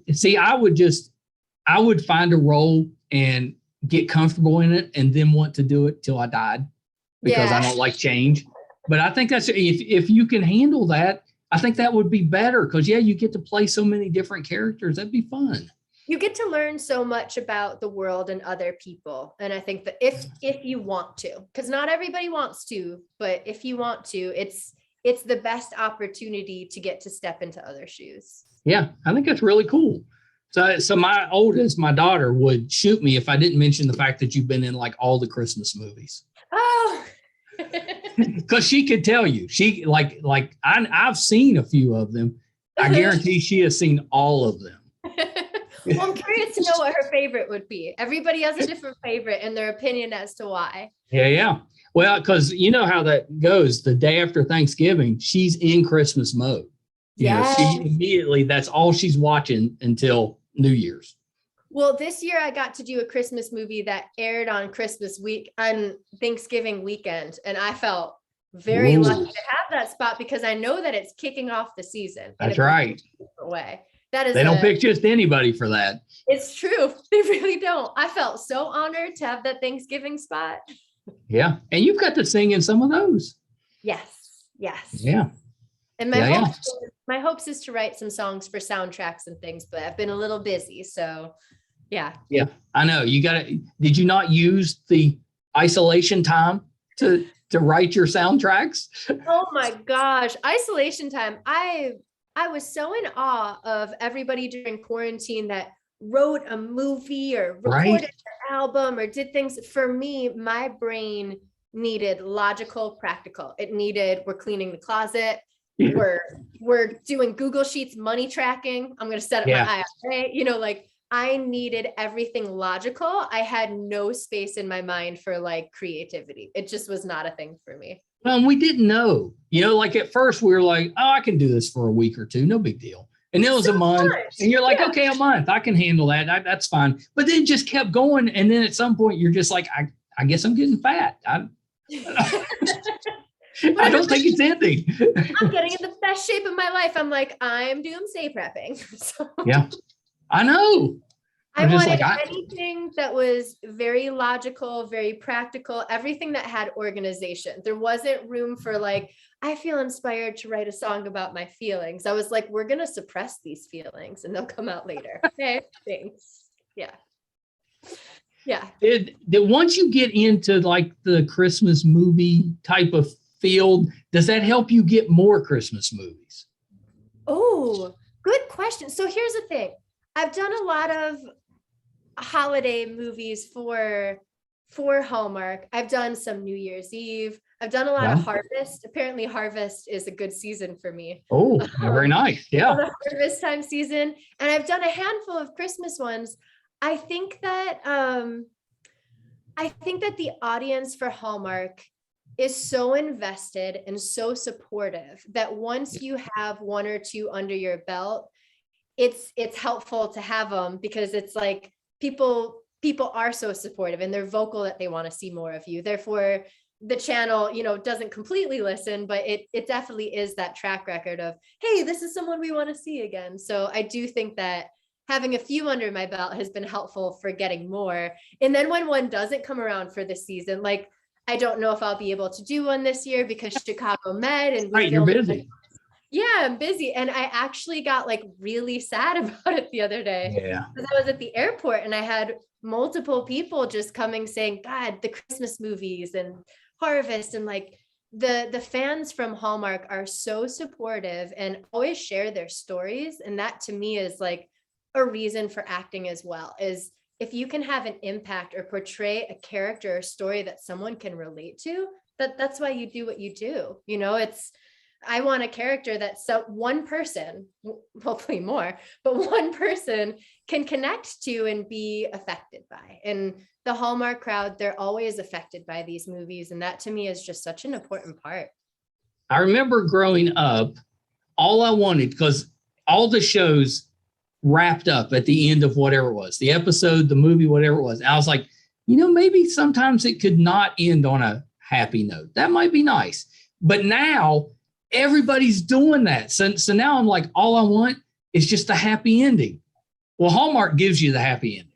would find a role and get comfortable in it and then want to do it till I died, because I don't like change. But I think that's if you can handle that, I think that would be better because you get to play so many different characters. That'd be fun. You get to learn so much about the world and other people. And I think that if you want to, because not everybody wants to, but if you want to, it's the best opportunity to get to step into other shoes. Yeah, I think that's really cool. So my oldest, my daughter, would shoot me if I didn't mention the fact that you've been in like all the Christmas movies. Oh, because she could tell you. She I've seen a few of them. I guarantee she has seen all of them. Well, I'm curious to know what her favorite would be. Everybody has a different favorite and their opinion as to why. Yeah. Well, because you know how that goes. The day after Thanksgiving, she's in Christmas mode. She immediately, that's all she's watching until New Year's. Well, this year I got to do a Christmas movie that aired on Thanksgiving weekend. And I felt very lucky to have that spot because I know that it's kicking off the season. That's right. Way. They don't pick just anybody for that. It's true. They really don't. I felt so honored to have that Thanksgiving spot. Yeah. And you've got to sing in some of those. Yes. Yeah. And my hopes is to write some songs for soundtracks and things, but I've been a little busy. So yeah. Yeah. I know. Did you not use the isolation time to write your soundtracks? Oh my gosh. Isolation time. I was so in awe of everybody during quarantine that wrote a movie or recorded an album or did things. For me, my brain needed logical, practical. It needed, we're cleaning the closet. We're doing Google Sheets money tracking. I'm going to set up my IRA. I needed everything logical. I had no space in my mind for like creativity. It just was not a thing for me. We didn't know, at first we were like, oh, I can do this for a week or two. No big deal. And then it was a month and you're like, okay, a month, I can handle that. That's fine. But then it just kept going. And then at some point you're just like, I guess I'm getting fat. I don't think it's ending. I'm getting in the best shape of my life. I'm like, I'm doomsday prepping. So. Yeah, I know. I wanted anything that was very logical, very practical, everything that had organization. There wasn't room for like, I feel inspired to write a song about my feelings. I was like, we're going to suppress these feelings and they'll come out later. Okay, thanks. Yeah. Once you get into like the Christmas movie type of field, does that help you get more Christmas movies? Oh, good question. So here's the thing. I've done a lot of holiday movies for Hallmark. I've done some New Year's Eve. I've done a lot of Harvest. Apparently Harvest is a good season for me. Oh, very nice. Yeah. The Harvest time season. And I've done a handful of Christmas ones. I think that the audience for Hallmark is so invested and so supportive that once you have one or two under your belt, it's helpful to have them because it's like people are so supportive and they're vocal that they want to see more of you. Therefore, the channel, doesn't completely listen, but it definitely is that track record of, hey, this is someone we want to see again. So I do think that having a few under my belt has been helpful for getting more. And then when one doesn't come around for this season, like, I don't know if I'll be able to do one this year because Chicago met and you're busy. Yeah, I'm busy. And I actually got like really sad about it the other day. Yeah. Because I was at the airport and I had multiple people just coming saying, God, the Christmas movies and Harvest, and like the fans from Hallmark are so supportive and always share their stories. And that to me is like a reason for acting as well, is if you can have an impact or portray a character or story that someone can relate to, that's why you do what you do. I want a character that one person, hopefully more, but one person can connect to and be affected by. And the Hallmark crowd, they're always affected by these movies. And that to me is just such an important part. I remember growing up, all I wanted, because all the shows wrapped up at the end of whatever it was, the episode, the movie, whatever it was. I was like, maybe sometimes it could not end on a happy note. That might be nice. But now everybody's doing that. So now I'm like, all I want is just a happy ending. Well, Hallmark gives you the happy ending.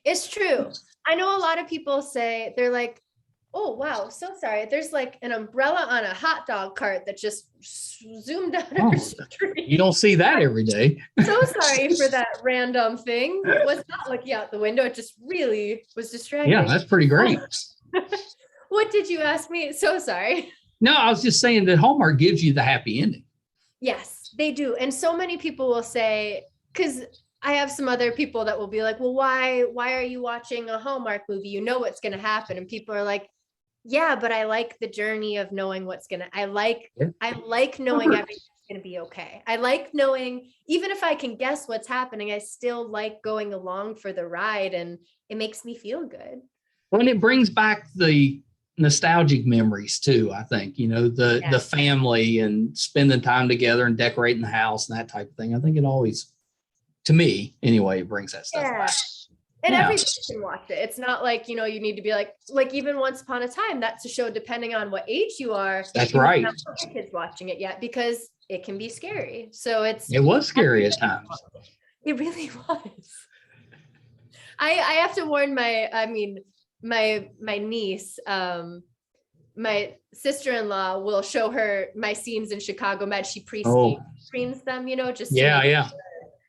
It's true. I know a lot of people say, they're like, oh, wow, so sorry. There's like an umbrella on a hot dog cart that just zoomed out of our street. You don't see that every day. So sorry for that random thing. Was not looking out the window. It just really was distracting. Yeah, that's pretty great. What did you ask me? So sorry. No, I was just saying that Hallmark gives you the happy ending. Yes, they do. And so many people will say, because I have some other people that will be like, well, why are you watching a Hallmark movie? You know what's going to happen. And people are like, yeah, but I like the journey of knowing I like knowing everything's going to be okay. I like knowing, even if I can guess what's happening, I still like going along for the ride, and it makes me feel good. Well, and it brings back the nostalgic memories too, I think, the family and spending time together and decorating the house and that type of thing. I think it always, to me anyway, it brings that stuff back. And everybody can watch it. It's not like, you need to be like even Once Upon a Time, that's a show depending on what age you are. That's right. Not your kids watching it yet because it can be scary. So it was scary at times. It really was. I have to warn my niece, my sister-in-law will show her my scenes in Chicago Med. She pre-screens them, just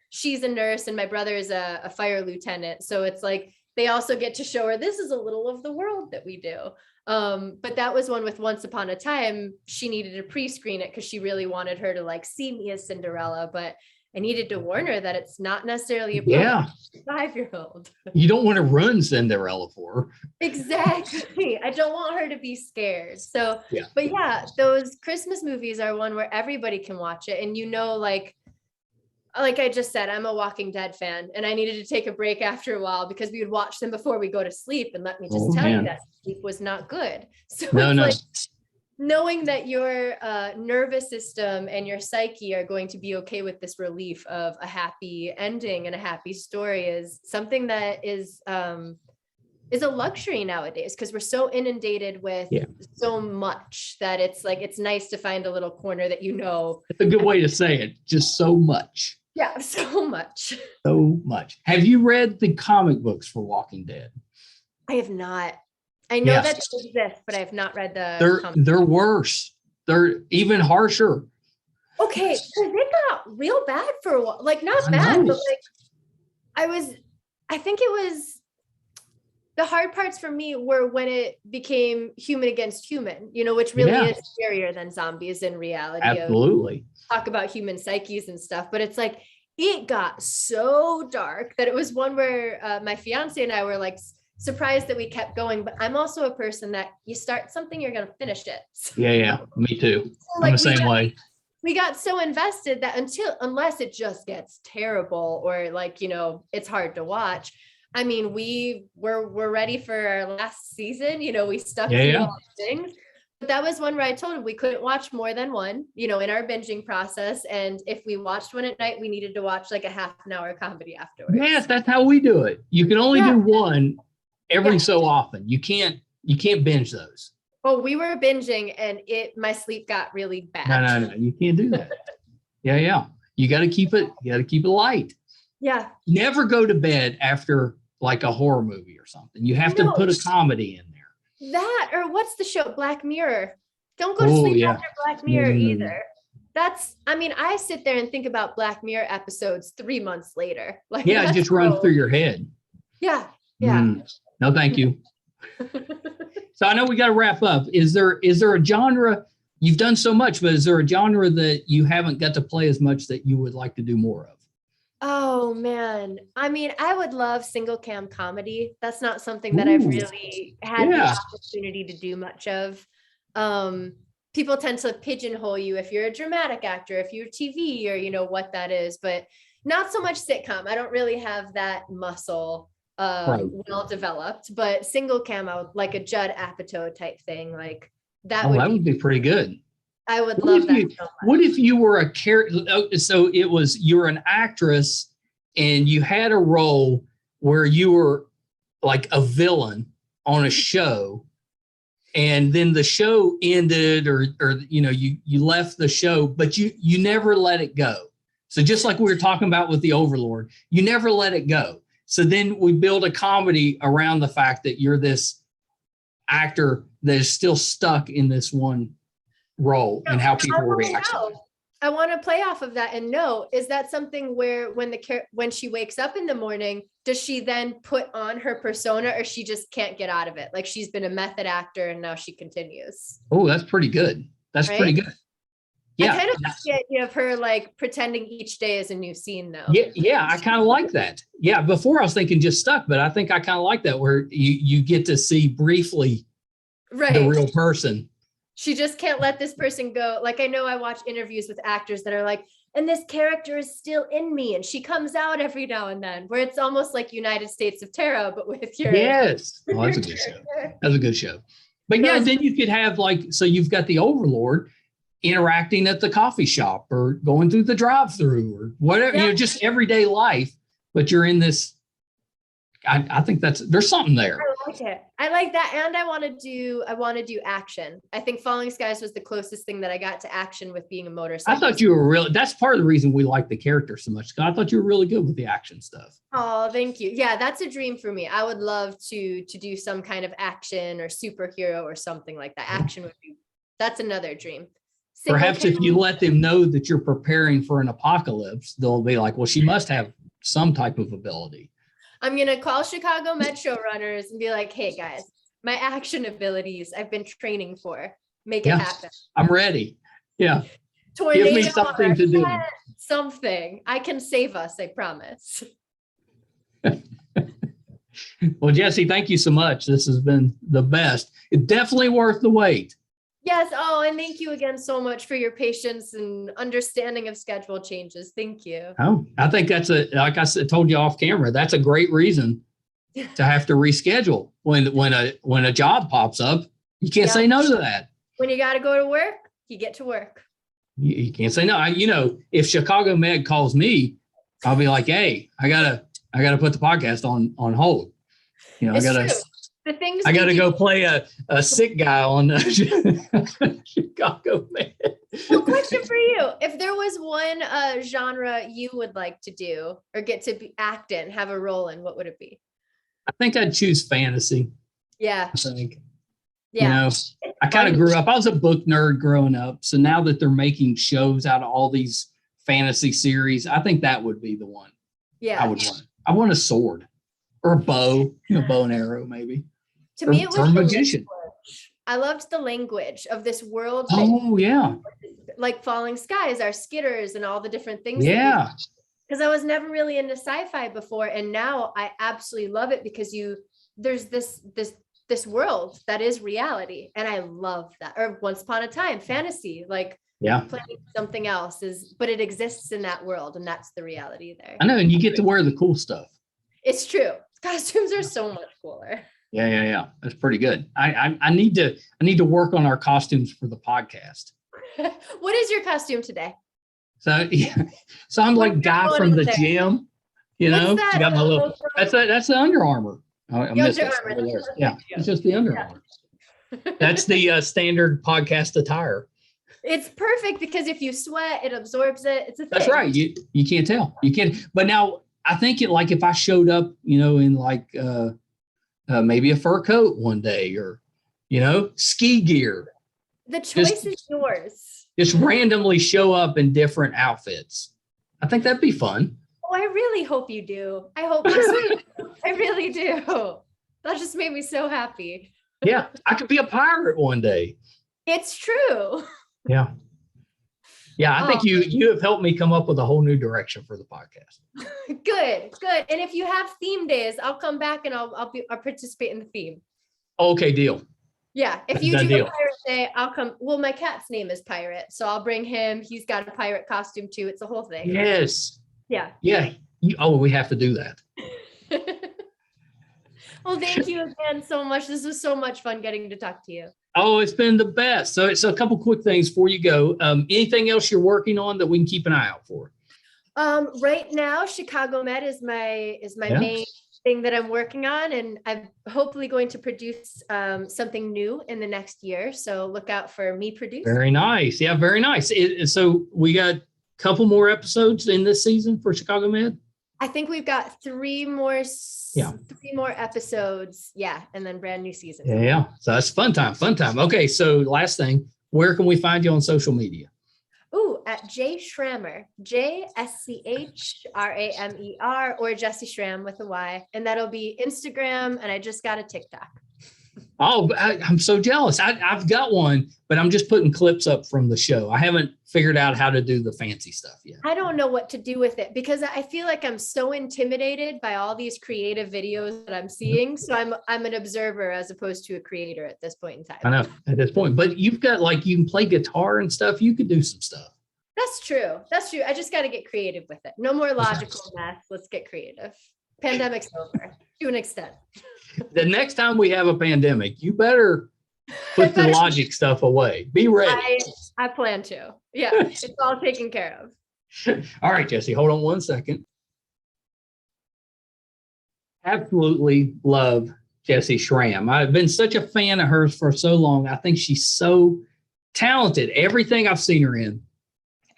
she's a nurse and my brother is a fire lieutenant. So it's like, they also get to show her, this is a little of the world that we do. But that was one with Once Upon a Time. She needed to pre-screen it because she really wanted her to like see me as Cinderella, but I needed to warn her that it's not necessarily a 5-year-old. You don't want to ruin Cinderella for her. Exactly. I don't want her to be scared. So, but those Christmas movies are one where everybody can watch it. And like I just said, I'm a Walking Dead fan, and I needed to take a break after a while because we would watch them before we go to sleep. And let me just tell you that sleep was not good. So like knowing that your nervous system and your psyche are going to be okay with this relief of a happy ending and a happy story is something that is a luxury nowadays, because we're so inundated with so much that it's like, it's nice to find a little corner that It's a good way to say it. Just so much. Yeah, so much. So much. Have you read the comic books for Walking Dead? I have not. I know that they exist, but I have not read the They're worse. They're even harsher. Okay, so they got real bad for a while. Like, not bad, but like I think it was the hard parts for me were when it became human against human, which really is scarier than zombies in reality. Absolutely. Talk about human psyches and stuff, but it's like, it got so dark that it was one where my fiance and I were like surprised that we kept going. But I'm also a person that you start something, you're going to finish it. So, yeah, me too. So I'm the same way. We got so invested that unless it just gets terrible or like, it's hard to watch. I mean, we're ready for our last season, we stuck through all the things. But that was one where I told him we couldn't watch more than one, in our binging process. And if we watched one at night, we needed to watch like a half an hour comedy afterwards. Yes, that's how we do it. You can only do one every so often. You can't binge those. Oh, we were binging and my sleep got really bad. No, you can't do that. Yeah. You got to keep it light. Yeah. Never go to bed after like a horror movie or something. You have to put a comedy in there. That, or what's the show? Black Mirror. Don't go to sleep after Black Mirror either. I sit there and think about Black Mirror episodes 3 months later. Like, it just runs through your head. Yeah. No, thank you. So I know we got to wrap up. Is there a genre? You've done so much, but is there a genre that you haven't got to play as much that you would like to do more of? Oh man. I would love single cam comedy. That's not something that I've really had the opportunity to do much of. People tend to pigeonhole you if you're a dramatic actor, if you're TV or what that is, but not so much sitcom. I don't really have that muscle well developed, but single cam, I would like a Judd Apatow type thing. Like that would be pretty good. I would love that so much. What if you were a character? So you're an actress and you had a role where you were like a villain on a show, and then the show ended or you left the show, but you never let it go. So just like we were talking about with the Overlord, you never let it go. So then we build a comedy around the fact that you're this actor that is still stuck in this one role and how people react. I want to play off of that and know, is that something where when she wakes up in the morning, does she then put on her persona, or she just can't get out of it? Like she's been a method actor and now she continues. Oh, that's pretty good. That's pretty good. Yeah. I kind of like the idea of her like pretending each day is a new scene though. Yeah, I kind of like that. Yeah, before I was thinking just stuck, but I think I kind of like that where you get to see briefly the real person. She just can't let this person go. Like, I know I watch interviews with actors that are like, and this character is still in me, and she comes out every now and then, where it's almost like United States of Terror, but with your... Yes. Oh, that's a good show. That's a good show. But yeah, then you could have like, so you've got the Overlord interacting at the coffee shop or going through the drive-through or whatever, just everyday life, but you're in this... I think there's something there. I like it. I like that. And I want to do action. I think Falling Skies was the closest thing that I got to action with being a motorcycle. I thought you were that's part of the reason we like the character so much. I thought you were really good with the action stuff. Oh, thank you. Yeah, that's a dream for me. I would love to do some kind of action or superhero or something like that. Action would be, that's another dream. Perhaps if you let them know that you're preparing for an apocalypse, they'll be like, well, she must have some type of ability. I'm going to call Chicago Med showrunners and be like, hey guys, my action abilities I've been training for, make it happen. I'm ready. Yeah. Tornado, give me something to do. Something. I can save us, I promise. Well, Jessy, thank you so much. This has been the best. It's definitely worth the wait. Yes. Oh, and thank you again so much for your patience and understanding of schedule changes. Thank you. Oh, I think that's like I said, told you off camera, that's a great reason to have to reschedule when a job pops up. You can't say no to that. When you got to go to work, you get to work. You can't say no. If Chicago Med calls me, I'll be like, hey, I gotta put the podcast on hold. I got to go play a sick guy on Chicago Med. Well, question for you. If there was one genre you would like to do or get to act in, have a role in, what would it be? I think I'd choose fantasy. Yeah. I think. Yeah. I kind of grew up. I was a book nerd growing up. So now that they're making shows out of all these fantasy series, I think that would be the one. Yeah. I would want. I want a sword or a bow, bow and arrow maybe. To me, it was magician. I loved the language of this world. Oh, yeah. Like Falling Skies, our skitters and all the different things. Yeah. Because I was never really into sci-fi before. And now I absolutely love it because there's this world that is reality. And I love that. Or Once Upon a Time, fantasy, like playing something else but it exists in that world. And that's the reality there. I know. And you get to wear the cool stuff. It's true. Costumes are so much cooler. Yeah. That's pretty good. I need to work on our costumes for the podcast. What is your costume today? So I'm like guy from the gym, That? You got my little, that's the Under Armour. I missed it over there. Yeah, it's just the Under Armour. That's the standard podcast attire. It's perfect because if you sweat, it absorbs it. It's a thing. That's right. You can't tell. You can't. But now I think if I showed up, in like maybe a fur coat one day or, ski gear. The choice is yours. Just randomly show up in different outfits. I think that'd be fun. Oh, I really hope you do. I hope you do. I really do. That just made me so happy. Yeah, I could be a pirate one day. It's true. Yeah. Yeah, I think you have helped me come up with a whole new direction for the podcast. Good. And if you have theme days, I'll come back and I'll participate in the theme. Okay, deal. Yeah, if you do a pirate day, I'll come. Well, my cat's name is Pirate, so I'll bring him. He's got a pirate costume too. It's a whole thing. Yes. Yeah. Yeah. We have to do that. Well, thank you again so much. This was so much fun getting to talk to you. Oh, it's been the best. So it's a couple quick things before you go. Anything else you're working on that we can keep an eye out for? Right now, Chicago Med is my main thing that I'm working on, and I'm hopefully going to produce something new in the next year. So look out for me producing. Very nice. Yeah, very nice. So we got a couple more episodes in this season for Chicago Med? I think we've got three more episodes. Yeah. And then brand new season. Yeah. So that's fun time. Okay. So last thing, where can we find you on social media? Ooh, at J Schrammer, JSCHRAMER, or Jessy Schram with a Y. And that'll be Instagram. And I just got a TikTok. Oh, I'm so jealous. I've got one, but I'm just putting clips up from the show. I haven't figured out how to do the fancy stuff yet. I don't know what to do with it because I feel like I'm so intimidated by all these creative videos that I'm seeing. So I'm an observer as opposed to a creator at this point in time. I know at this point, but you've got like, you can play guitar and stuff. You could do some stuff. That's true. I just got to get creative with it. No more logical math. Let's get creative. Pandemic's over to an extent. The next time we have a pandemic, you better put the logic stuff away. Be ready. I plan to. Yeah, it's all taken care of. All right, Jessy, hold on one second. Absolutely love Jessy Schram. I've been such a fan of hers for so long. I think she's so talented. Everything I've seen her in,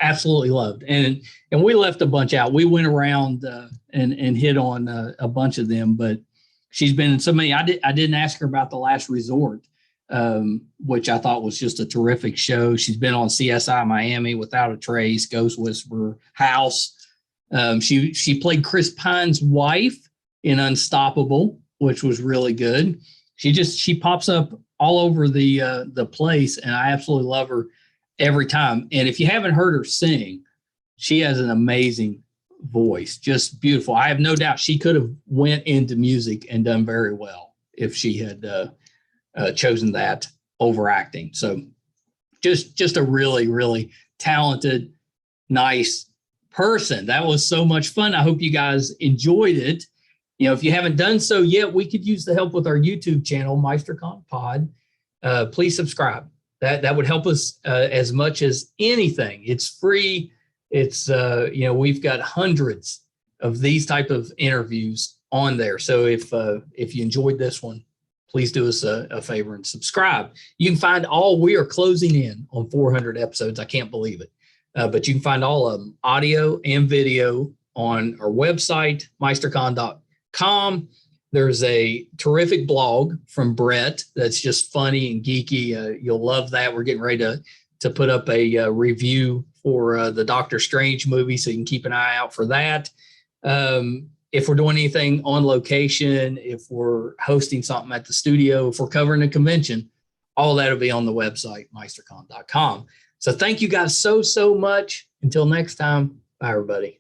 absolutely loved. And we left a bunch out. We went around and hit on a bunch of them, but she's been in so many. I didn't ask her about The Last Resort, which I thought was just a terrific show. She's been on CSI Miami, Without a Trace, Ghost Whisperer, House. She played Chris Pine's wife in Unstoppable, which was really good. She pops up all over the place, and I absolutely love her every time. And if you haven't heard her sing, she has an amazing voice, just beautiful. I have no doubt she could have went into music and done very well if she had chosen that over acting. So just a really, really talented, nice person. That was so much fun. I hope you guys enjoyed it. If you haven't done so yet, we could use the help with our YouTube channel, MeisterCon Pod. Please subscribe. That would help us as much as anything. It's free. It's, we've got hundreds of these type of interviews on there. So if you enjoyed this one, please do us a favor and subscribe. You can find we are closing in on 400 episodes. I can't believe it. But you can find all of them, audio and video, on our website, meistercon.com. There's a terrific blog from Brett that's just funny and geeky. You'll love that. We're getting ready to put up a review for the Doctor Strange movie, so you can keep an eye out for that. If we're doing anything on location, if we're hosting something at the studio, if we're covering a convention, all that'll be on the website, meistercon.com. So thank you guys so much. Until next time, bye, everybody.